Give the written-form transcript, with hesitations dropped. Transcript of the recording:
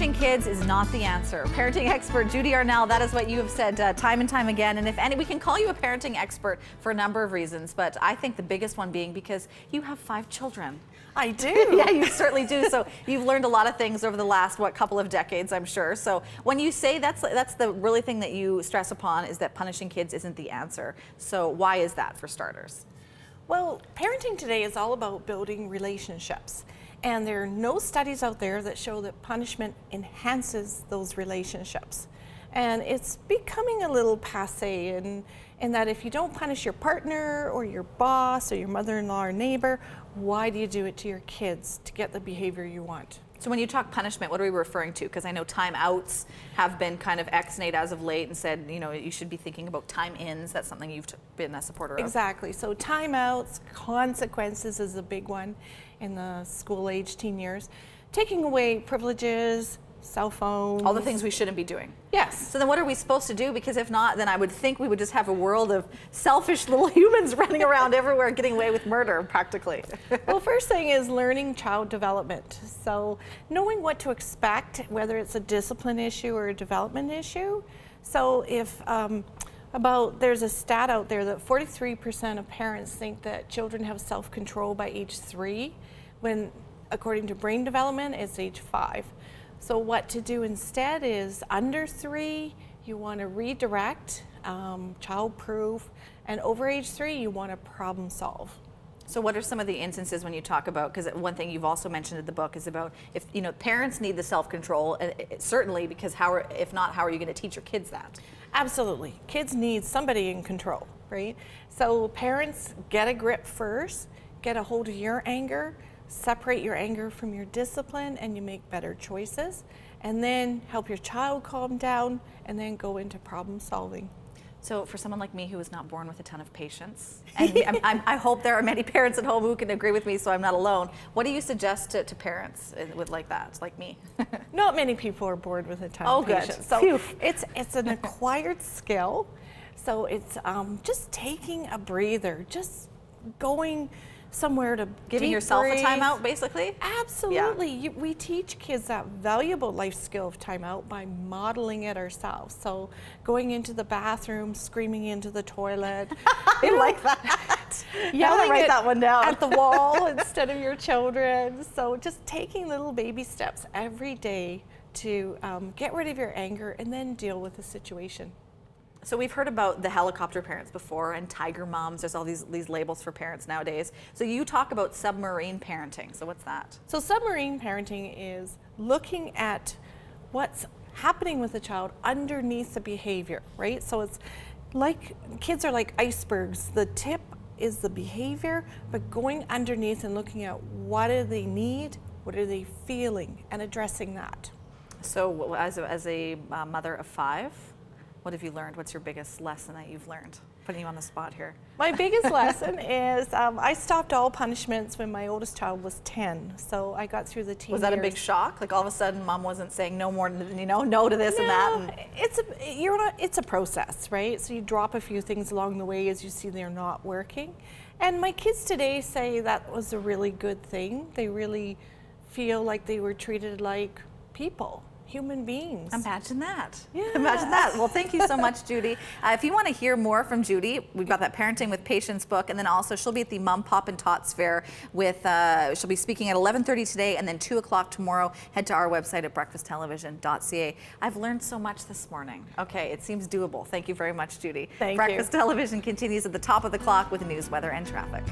Punishing kids is not the answer. Parenting expert Judy Arnall, that is what you have said time and time again. And if any, we can call you a parenting expert for a number of reasons, but I think the biggest one being because you have 5 children. I do. Yeah, you certainly do. So you've learned a lot of things over the last, couple of decades, I'm sure. So when you say that's the really thing that you stress upon is that punishing kids isn't the answer. So why is that for starters? Well, parenting today is all about building relationships. And there are no studies out there that show that punishment enhances those relationships. And it's becoming a little passé in that if you don't punish your partner or your boss or your mother-in-law or neighbor, why do you do it to your kids to get the behavior you want? So when you talk punishment, what are we referring to? Because I know timeouts have been kind of ex-nate as of late and said, you know, you should be thinking about time-ins. That's something you've been a supporter of. Exactly. So timeouts, consequences is a big one in the school age teen years. Taking away privileges, cell phones. All the things we shouldn't be doing. Yes. So then what are we supposed to do? Because if not, then I would think we would just have a world of selfish little humans running around everywhere getting away with murder, practically. Well, first thing is learning child development. So knowing what to expect, whether it's a discipline issue or a development issue. So if there's a stat out there that 43% of parents think that children have self-control by age 3, when according to brain development, it's age 5. So what to do instead is under 3, you want to redirect, child-proof, and over age 3, you want to problem solve. So what are some of the instances when you talk about, because one thing you've also mentioned in the book is about if, you know, parents need the self-control, certainly, because if not, how are you going to teach your kids that? Absolutely. Kids need somebody in control, right? So parents, get a grip first, get a hold of your anger, separate your anger from your discipline, and you make better choices, and then help your child calm down, and then go into problem solving. So for someone like me who was not born with a ton of patience, and I hope there are many parents at home who can agree with me so I'm not alone, what do you suggest to parents with like that, like me? Not many people are born with a ton of patience. Good. So it's an acquired skill. So it's just taking a breather, just going somewhere to giving yourself a timeout, basically? Absolutely. Yeah. We teach kids that valuable life skill of timeout by modeling it ourselves. So going into the bathroom, screaming into the toilet. I like that. Yelling write that one down. at the wall instead of your children. So just taking little baby steps every day to get rid of your anger and then deal with the situation. So we've heard about the helicopter parents before and tiger moms. There's all these labels for parents nowadays. So you talk about submarine parenting. So what's that? So submarine parenting is looking at what's happening with the child underneath the behavior, right? So it's like kids are like icebergs. The tip is the behavior, but going underneath and looking at what do they need, what are they feeling, and addressing that. So as a mother of 5, what have you learned? What's your biggest lesson that you've learned? Putting you on the spot here. My biggest lesson is I stopped all punishments when my oldest child was 10. So I got through the teen years. Was that a big shock? Like all of a sudden mom wasn't saying no more, you know, no to this and that? It's a process, right? So you drop a few things along the way as you see they're not working. And my kids today say that was a really good thing. They really feel like they were treated like people. Human beings. Imagine that. Yeah. Imagine that. Well, thank you so much, Judy. If you want to hear more from Judy, we've got that Parenting with Patience book, and then also she'll be at the Mom, Pop, and Tots Fair with, she'll be speaking at 11:30 today and then 2 o'clock tomorrow. Head to our website at breakfasttelevision.ca. I've learned so much this morning. Okay, it seems doable. Thank you very much, Judy. Thank you. Breakfast Television continues at the top of the clock with news, weather, and traffic.